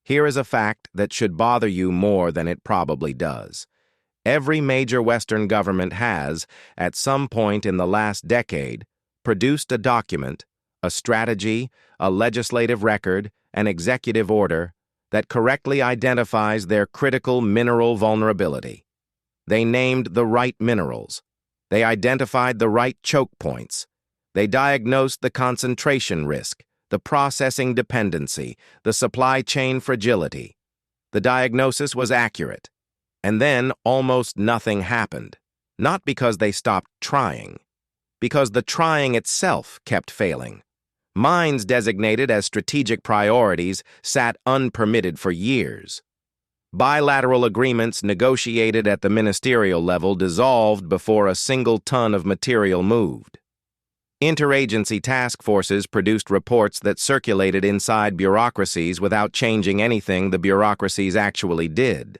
Here is a fact that should bother you more than it probably does. Every major Western government has, at some point in the last decade, produced a document, a strategy, a legislative record, an executive order that correctly identifies their critical mineral vulnerability. They named the right minerals. They identified the right choke points. They diagnosed the concentration risk, the processing dependency, the supply chain fragility. The diagnosis was accurate. And then almost nothing happened. Not because they stopped trying, because the trying itself kept failing. Mines designated as strategic priorities sat unpermitted for years. Bilateral agreements negotiated at the ministerial level dissolved before a single ton of material moved. Interagency task forces produced reports that circulated inside bureaucracies without changing anything the bureaucracies actually did.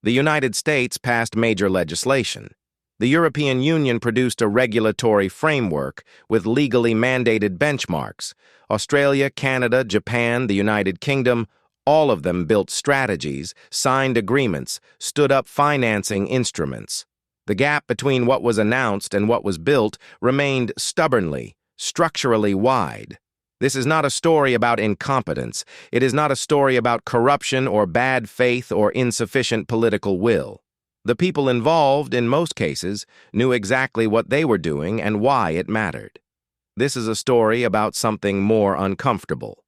The United States passed major legislation. The European Union produced a regulatory framework with legally mandated benchmarks. Australia, Canada, Japan, the United Kingdom, all of them built strategies, signed agreements, stood up financing instruments. The gap between what was announced and what was built remained stubbornly, structurally wide. This is not a story about incompetence. It is not a story about corruption or bad faith or insufficient political will. The people involved, in most cases, knew exactly what they were doing and why it mattered. This is a story about something more uncomfortable.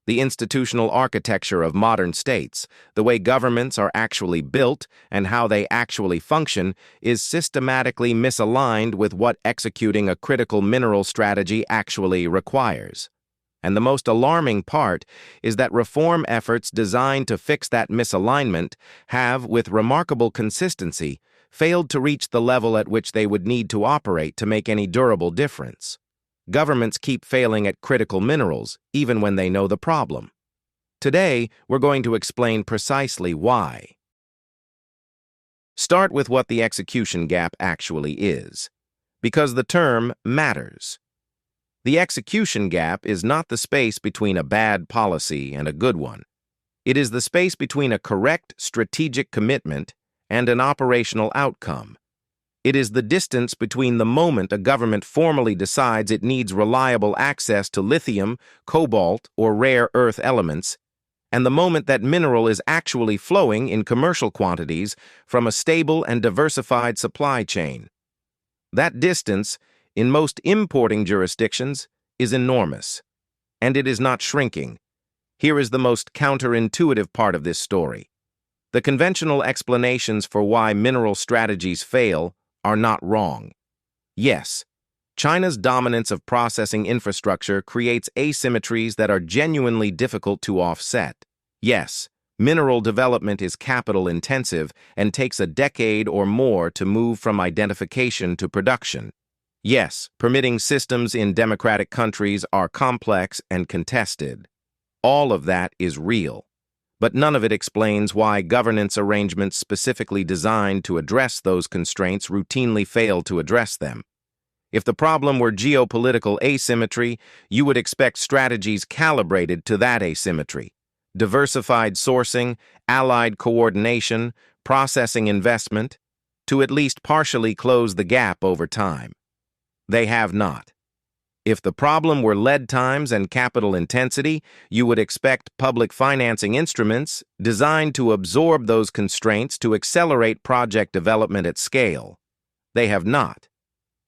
The institutional architecture of modern states, the way governments are actually built and how they actually function, is systematically misaligned with what executing a critical mineral strategy actually requires. And the most alarming part is that reform efforts designed to fix that misalignment have, with remarkable consistency, failed to reach the level at which they would need to operate to make any durable difference. Governments keep failing at critical minerals, even when they know the problem. Today, we're going to explain precisely why. Start with what the execution gap actually is, because the term matters. The execution gap is not the space between a bad policy and a good one. It is the space between a correct strategic commitment and an operational outcome. It is the distance between the moment a government formally decides it needs reliable access to lithium, cobalt, or rare earth elements, and the moment that mineral is actually flowing in commercial quantities from a stable and diversified supply chain. That distance, in most importing jurisdictions, is enormous, and it is not shrinking. Here is the most counterintuitive part of this story. The conventional explanations for why mineral strategies fail are not wrong. Yes, China's dominance of processing infrastructure creates asymmetries that are genuinely difficult to offset. Yes, mineral development is capital-intensive and takes a decade or more to move from identification to production. Yes, permitting systems in democratic countries are complex and contested. All of that is real. But none of it explains why governance arrangements specifically designed to address those constraints routinely fail to address them. If the problem were geopolitical asymmetry, you would expect strategies calibrated to that asymmetry. Diversified sourcing, allied coordination, processing investment, to at least partially close the gap over time. They have not. If the problem were lead times and capital intensity, you would expect public financing instruments designed to absorb those constraints to accelerate project development at scale. They have not.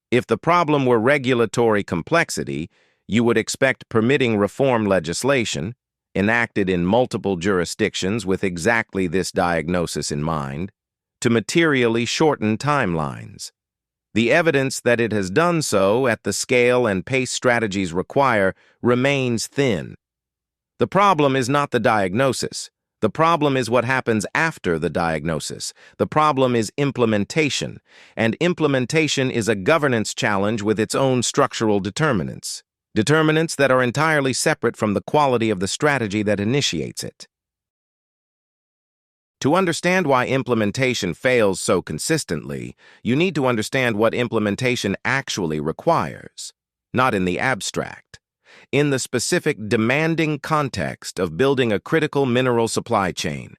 If the problem were regulatory complexity, you would expect permitting reform legislation, enacted in multiple jurisdictions with exactly this diagnosis in mind, to materially shorten timelines. The evidence that it has done so at the scale and pace strategies require remains thin. The problem is not the diagnosis. The problem is what happens after the diagnosis. The problem is implementation, and implementation is a governance challenge with its own structural determinants. Determinants that are entirely separate from the quality of the strategy that initiates it. To understand why implementation fails so consistently, you need to understand what implementation actually requires, not in the abstract. in the specific demanding context of building a critical mineral supply chain.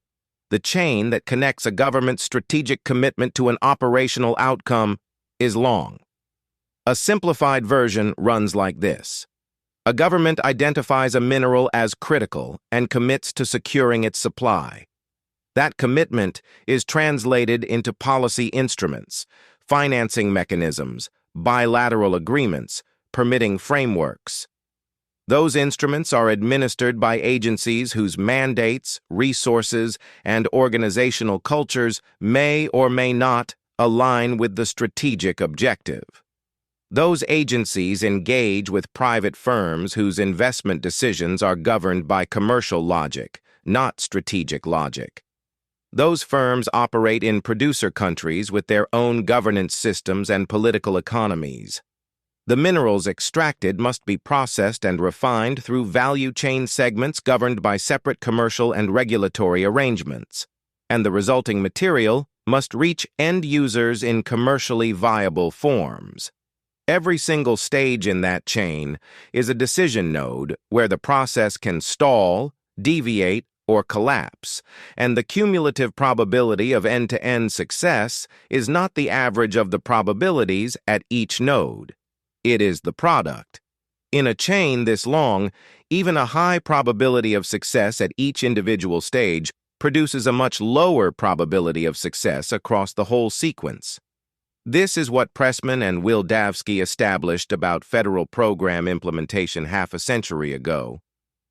The chain that connects a government's strategic commitment to an operational outcome is long. A simplified version runs like this. A government identifies a mineral as critical and commits to securing its supply. That commitment is translated into policy instruments, financing mechanisms, bilateral agreements, permitting frameworks. Those instruments are administered by agencies whose mandates, resources, and organizational cultures may or may not align with the strategic objective. Those agencies engage with private firms whose investment decisions are governed by commercial logic, not strategic logic. Those firms operate in producer countries with their own governance systems and political economies. The minerals extracted must be processed and refined through value chain segments governed by separate commercial and regulatory arrangements, and the resulting material must reach end users in commercially viable forms. Every single stage in that chain is a decision node where the process can stall, deviate, or collapse, and the cumulative probability of end-to-end success is not the average of the probabilities at each node. It is the product. In a chain this long, even a high probability of success at each individual stage produces a much lower probability of success across the whole sequence. This is what Pressman and Wildavsky established about federal program implementation half a century ago,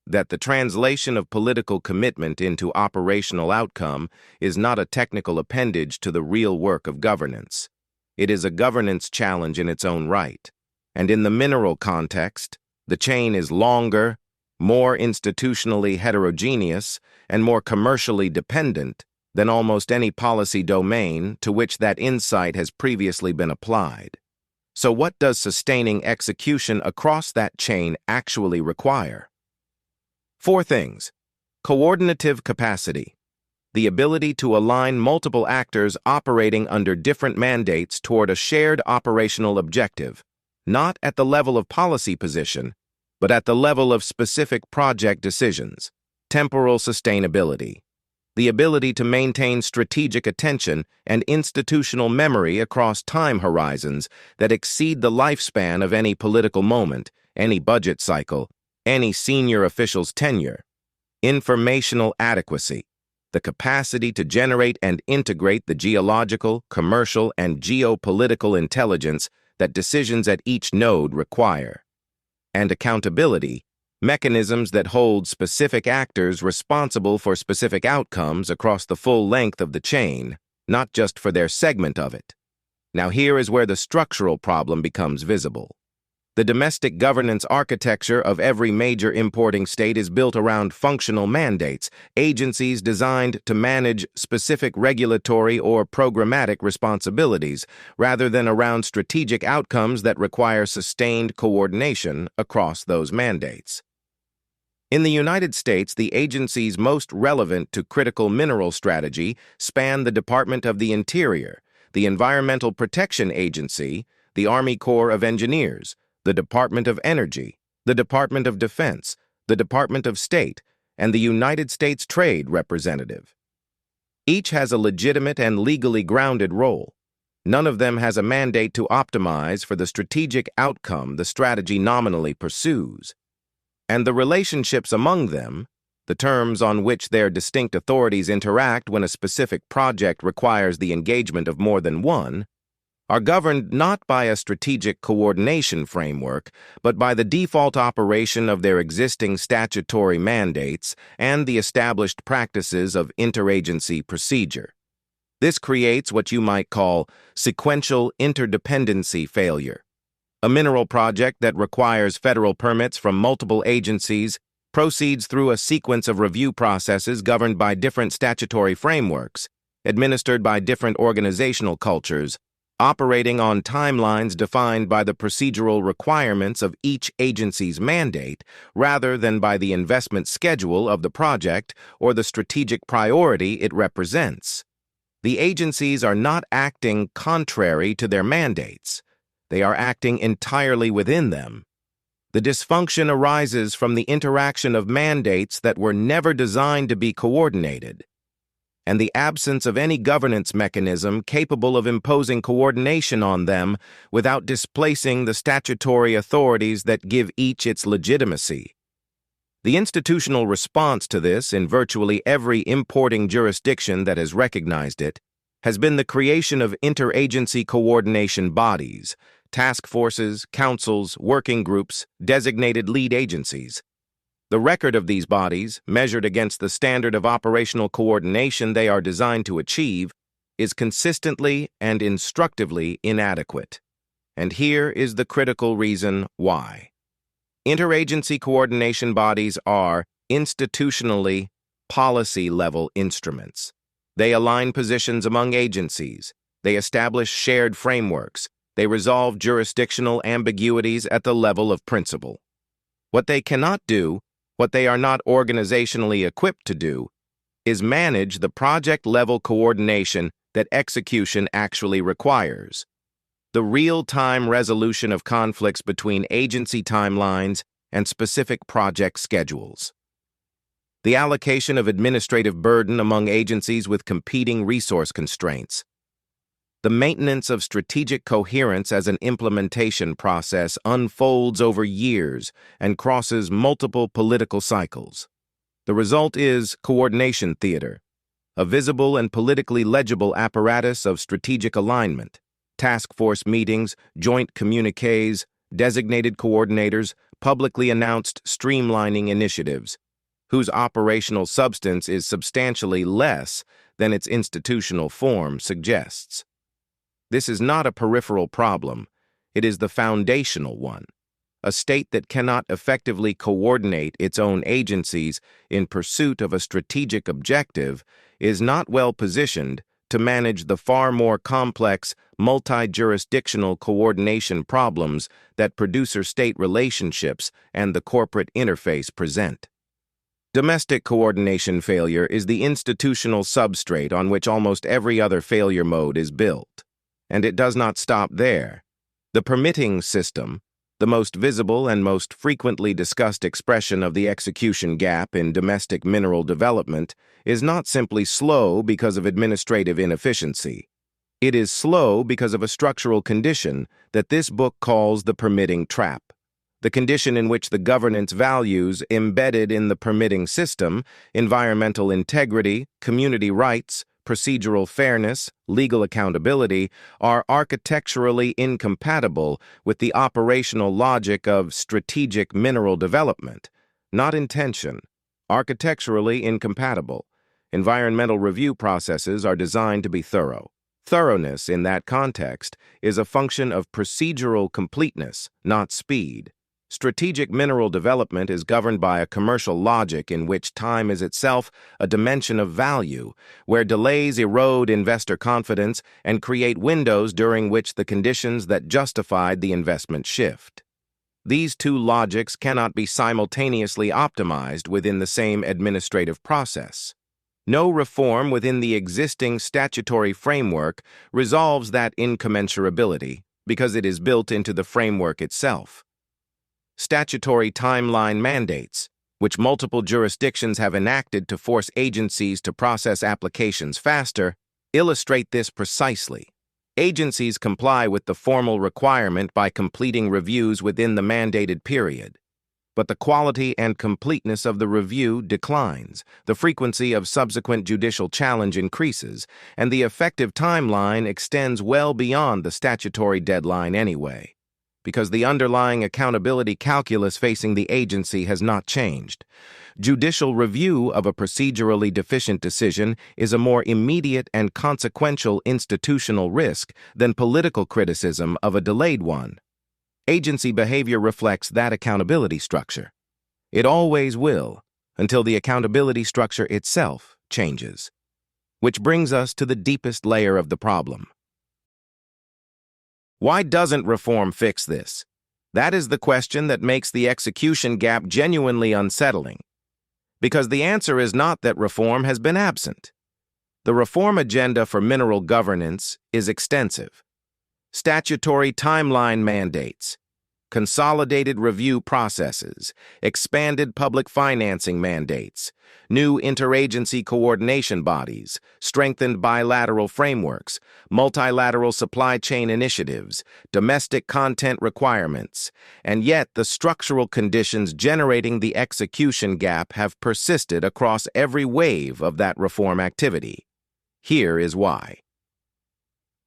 that the translation of political commitment into operational outcome is not a technical appendage to the real work of governance. It is a governance challenge in its own right. And in the mineral context, the chain is longer, more institutionally heterogeneous, and more commercially dependent than almost any policy domain to which that insight has previously been applied. So what does sustaining execution across that chain actually require? 4 things. Coordinative capacity, the ability to align multiple actors operating under different mandates toward a shared operational objective, not at the level of policy position, but at the level of specific project decisions. Temporal sustainability, the ability to maintain strategic attention and institutional memory across time horizons that exceed the lifespan of any political moment, any budget cycle, any senior official's tenure. Informational adequacy, the capacity to generate and integrate the geological, commercial, and geopolitical intelligence that decisions at each node require. And accountability, mechanisms that hold specific actors responsible for specific outcomes across the full length of the chain, not just for their segment of it. Now here is where the structural problem becomes visible. The domestic governance architecture of every major importing state is built around functional mandates, agencies designed to manage specific regulatory or programmatic responsibilities, rather than around strategic outcomes that require sustained coordination across those mandates. In the United States, the agencies most relevant to critical mineral strategy span the Department of the Interior, the Environmental Protection Agency, the Army Corps of Engineers, the Department of Energy, the Department of Defense, the Department of State, and the United States Trade Representative. Each has a legitimate and legally grounded role. None of them has a mandate to optimize for the strategic outcome the strategy nominally pursues. And the relationships among them, the terms on which their distinct authorities interact when a specific project requires the engagement of more than one, are governed not by a strategic coordination framework, but by the default operation of their existing statutory mandates and the established practices of interagency procedure. This creates what you might call sequential interdependency failure. A mineral project that requires federal permits from multiple agencies proceeds through a sequence of review processes governed by different statutory frameworks, administered by different organizational cultures, operating on timelines defined by the procedural requirements of each agency's mandate rather than by the investment schedule of the project or the strategic priority it represents. The agencies are not acting contrary to their mandates. They are acting entirely within them. The dysfunction arises from the interaction of mandates that were never designed to be coordinated, and the absence of any governance mechanism capable of imposing coordination on them without displacing the statutory authorities that give each its legitimacy. The institutional response to this in virtually every importing jurisdiction that has recognized it has been the creation of interagency coordination bodies, task forces, councils, working groups, designated lead agencies. The record of these bodies, measured against the standard of operational coordination they are designed to achieve, is consistently and instructively inadequate. And here is the critical reason why. Interagency coordination bodies are institutionally policy-level instruments. They align positions among agencies. They establish shared frameworks. They resolve jurisdictional ambiguities at the level of principle. What they cannot do, what they are not organizationally equipped to do, is manage the project-level coordination that execution actually requires. The real-time resolution of conflicts between agency timelines and specific project schedules. The allocation of administrative burden among agencies with competing resource constraints. The maintenance of strategic coherence as an implementation process unfolds over years and crosses multiple political cycles. The result is coordination theater, a visible and politically legible apparatus of strategic alignment, task force meetings, joint communiques, designated coordinators, publicly announced streamlining initiatives, whose operational substance is substantially less than its institutional form suggests. This is not a peripheral problem, it is the foundational one. A state that cannot effectively coordinate its own agencies in pursuit of a strategic objective is not well positioned to manage the far more complex, multi-jurisdictional coordination problems that producer-state relationships and the corporate interface present. Domestic coordination failure is the institutional substrate on which almost every other failure mode is built. And it does not stop there. The permitting system, the most visible and most frequently discussed expression of the execution gap in domestic mineral development, is not simply slow because of administrative inefficiency. It is slow because of a structural condition that this book calls the permitting trap. The condition in which the governance values embedded in the permitting system, environmental integrity, community rights, procedural fairness, legal accountability, are architecturally incompatible with the operational logic of strategic mineral development. Not intention. Architecturally incompatible. Environmental review processes are designed to be thorough. Thoroughness, in that context, is a function of procedural completeness, not speed. Strategic mineral development is governed by a commercial logic in which time is itself a dimension of value, where delays erode investor confidence and create windows during which the conditions that justified the investment shift. These two logics cannot be simultaneously optimized within the same administrative process. No reform within the existing statutory framework resolves that incommensurability because it is built into the framework itself. Statutory timeline mandates, which multiple jurisdictions have enacted to force agencies to process applications faster, illustrate this precisely. Agencies comply with the formal requirement by completing reviews within the mandated period. But the quality and completeness of the review declines, the frequency of subsequent judicial challenge increases, and the effective timeline extends well beyond the statutory deadline anyway, because the underlying accountability calculus facing the agency has not changed. Judicial review of a procedurally deficient decision is a more immediate and consequential institutional risk than political criticism of a delayed one. Agency behavior reflects that accountability structure. It always will, until the accountability structure itself changes. Which brings us to the deepest layer of the problem. Why doesn't reform fix this? That is the question that makes the execution gap genuinely unsettling. Because the answer is not that reform has been absent. The reform agenda for mineral governance is extensive. Statutory timeline mandates, consolidated review processes, expanded public financing mandates, new interagency coordination bodies, strengthened bilateral frameworks, multilateral supply chain initiatives, domestic content requirements, and yet the structural conditions generating the execution gap have persisted across every wave of that reform activity. Here is why.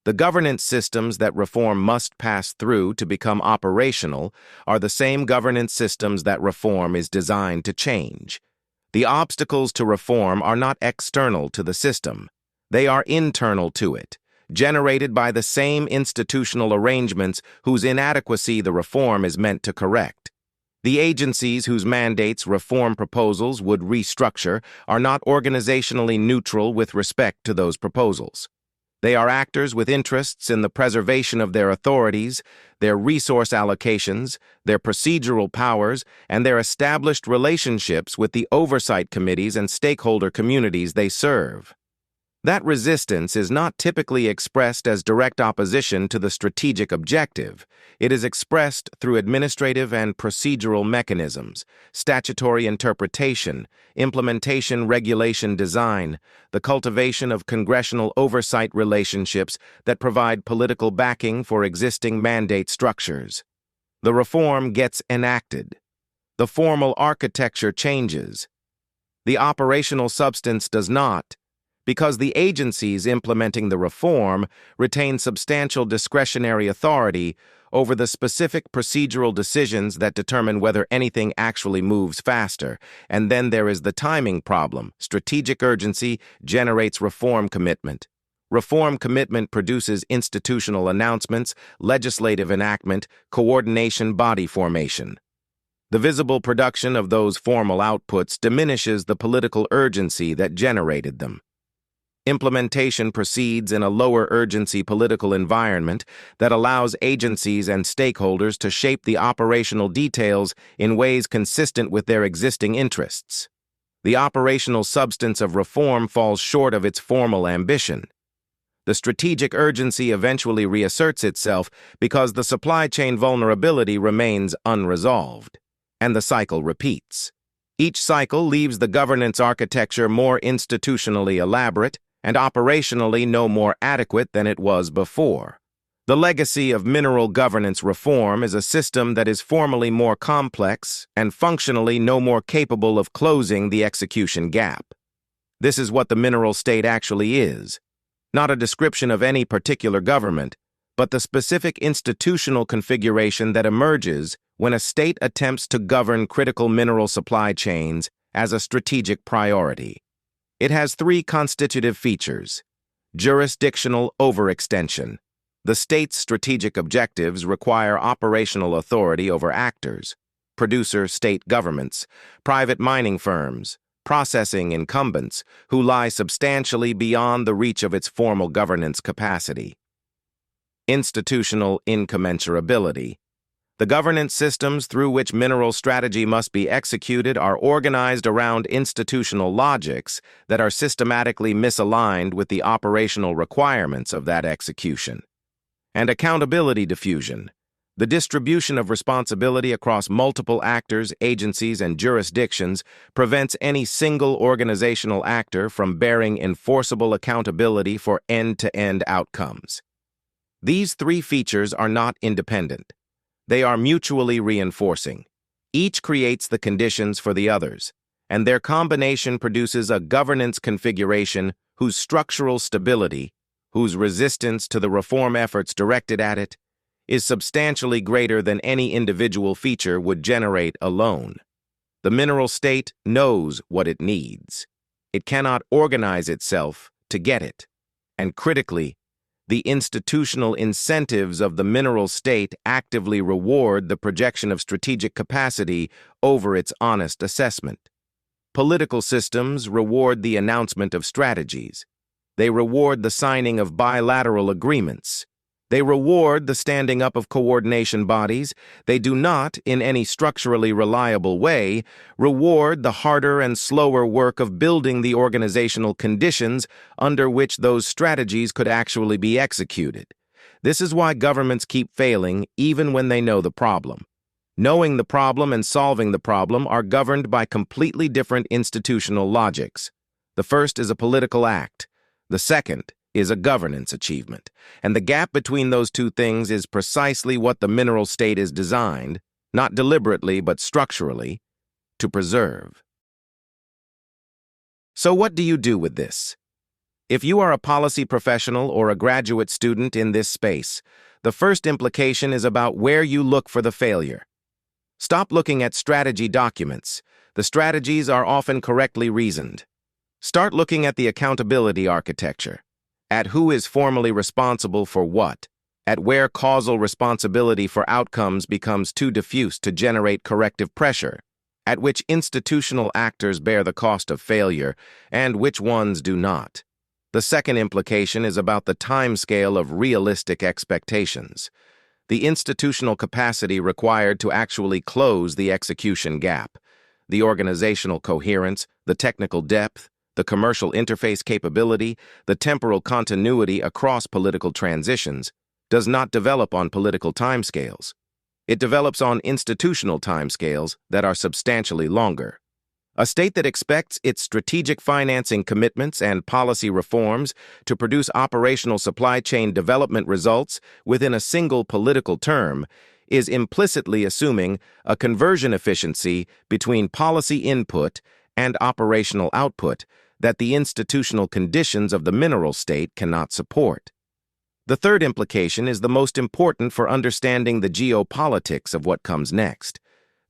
The governance systems that reform must pass through to become operational are the same governance systems that reform is designed to change. The obstacles to reform are not external to the system. They are internal to it, generated by the same institutional arrangements whose inadequacy the reform is meant to correct. The agencies whose mandates reform proposals would restructure are not organizationally neutral with respect to those proposals. They are actors with interests in the preservation of their authorities, their resource allocations, their procedural powers, and their established relationships with the oversight committees and stakeholder communities they serve. That resistance is not typically expressed as direct opposition to the strategic objective. It is expressed through administrative and procedural mechanisms, statutory interpretation, implementation regulation design, the cultivation of congressional oversight relationships that provide political backing for existing mandate structures. The reform gets enacted. The formal architecture changes. The operational substance does not, because the agencies implementing the reform retain substantial discretionary authority over the specific procedural decisions that determine whether anything actually moves faster. And then there is the timing problem. Strategic urgency generates reform commitment. Reform commitment produces institutional announcements, legislative enactment, coordination, body formation. The visible production of those formal outputs diminishes the political urgency that generated them. Implementation proceeds in a lower urgency political environment that allows agencies and stakeholders to shape the operational details in ways consistent with their existing interests. The operational substance of reform falls short of its formal ambition. The strategic urgency eventually reasserts itself because the supply chain vulnerability remains unresolved, and the cycle repeats. Each cycle leaves the governance architecture more institutionally elaborate and operationally no more adequate than it was before. The legacy of mineral governance reform is a system that is formally more complex and functionally no more capable of closing the execution gap. This is what the mineral state actually is, not a description of any particular government, but the specific institutional configuration that emerges when a state attempts to govern critical mineral supply chains as a strategic priority. It has three constitutive features. Jurisdictional overextension. The state's strategic objectives require operational authority over actors, producer state governments, private mining firms, processing incumbents who lie substantially beyond the reach of its formal governance capacity. Institutional incommensurability. The governance systems through which mineral strategy must be executed are organized around institutional logics that are systematically misaligned with the operational requirements of that execution. And accountability diffusion. The distribution of responsibility across multiple actors, agencies, and jurisdictions prevents any single organizational actor from bearing enforceable accountability for end-to-end outcomes. These three features are not independent. They are mutually reinforcing. Each creates the conditions for the others, and their combination produces a governance configuration whose structural stability, whose resistance to the reform efforts directed at it, is substantially greater than any individual feature would generate alone. The mineral state knows what it needs. It cannot organize itself to get it. And critically, the institutional incentives of the mineral state actively reward the projection of strategic capacity over its honest assessment. Political systems reward the announcement of strategies. They reward the signing of bilateral agreements. They reward the standing up of coordination bodies. They do not, in any structurally reliable way, reward the harder and slower work of building the organizational conditions under which those strategies could actually be executed. This is why governments keep failing even when they know the problem. Knowing the problem and solving the problem are governed by completely different institutional logics. The first is a political act. The second is a governance achievement. And the gap between those two things is precisely what the mineral state is designed, not deliberately but structurally, to preserve. So what do you do with this? If you are a policy professional or a graduate student in this space, the first implication is about where you look for the failure. Stop looking at strategy documents. The strategies are often correctly reasoned. Start looking at the accountability architecture, at who is formally responsible for what, at where causal responsibility for outcomes becomes too diffuse to generate corrective pressure, at which institutional actors bear the cost of failure, and which ones do not. The second implication is about the timescale of realistic expectations, the institutional capacity required to actually close the execution gap, the organizational coherence, the technical depth, the commercial interface capability, the temporal continuity across political transitions, does not develop on political timescales. It develops on institutional timescales that are substantially longer. A state that expects its strategic financing commitments and policy reforms to produce operational supply chain development results within a single political term is implicitly assuming a conversion efficiency between policy input and operational output that the institutional conditions of the mineral state cannot support. The third implication is the most important for understanding the geopolitics of what comes next.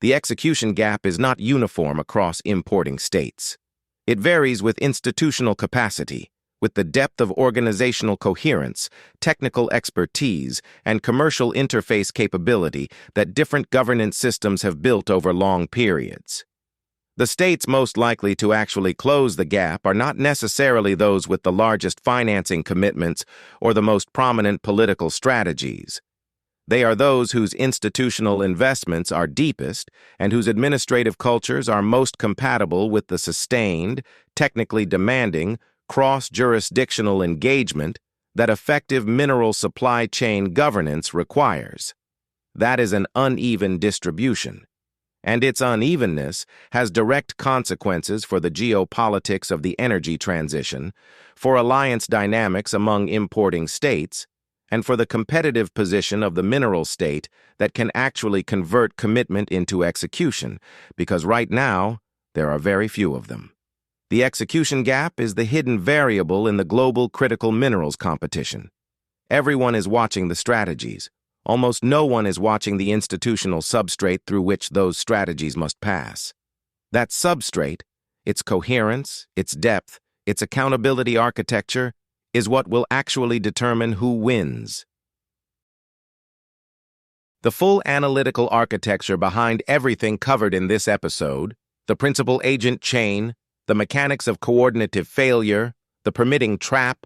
The execution gap is not uniform across importing states. It varies with institutional capacity, with the depth of organizational coherence, technical expertise, and commercial interface capability that different governance systems have built over long periods. The states most likely to actually close the gap are not necessarily those with the largest financing commitments or the most prominent political strategies. They are those whose institutional investments are deepest and whose administrative cultures are most compatible with the sustained, technically demanding, cross-jurisdictional engagement that effective mineral supply chain governance requires. That is an uneven distribution, and its unevenness has direct consequences for the geopolitics of the energy transition, for alliance dynamics among importing states, and for the competitive position of the mineral state that can actually convert commitment into execution, because right now, there are very few of them. The execution gap is the hidden variable in the global critical minerals competition. Everyone is watching the strategies. Almost no one is watching the institutional substrate through which those strategies must pass. That substrate, its coherence, its depth, its accountability architecture, is what will actually determine who wins. The full analytical architecture behind everything covered in this episode, the principal-agent chain, the mechanics of coordinative failure, the permitting trap,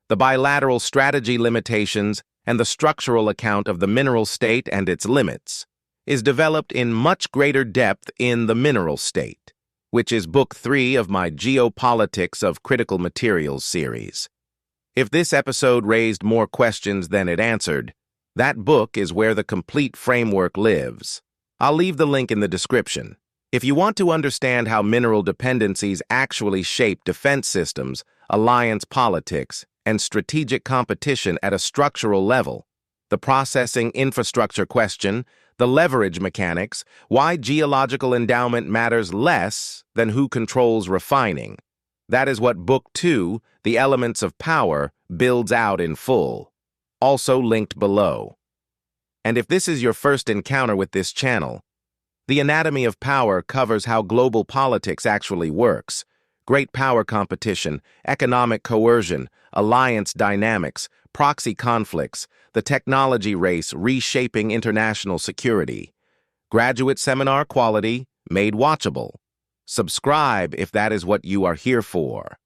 the bilateral strategy limitations, and the structural account of the mineral state and its limits, is developed in much greater depth in The Mineral State, which is Book 3 of my Geopolitics of Critical Materials series. If this episode raised more questions than it answered, that book is where the complete framework lives. I'll leave the link in the description. If you want to understand how mineral dependencies actually shape defense systems, alliance politics, and strategic competition at a structural level, the processing infrastructure question, the leverage mechanics, why geological endowment matters less than who controls refining, that is what Book 2, The Elements of Power, builds out in full, also linked below. And if this is your first encounter with this channel, The Anatomy of Power covers how global politics actually works, great power competition, economic coercion, alliance dynamics, proxy conflicts, the technology race reshaping international security. Graduate seminar quality, made watchable. Subscribe if that is what you are here for.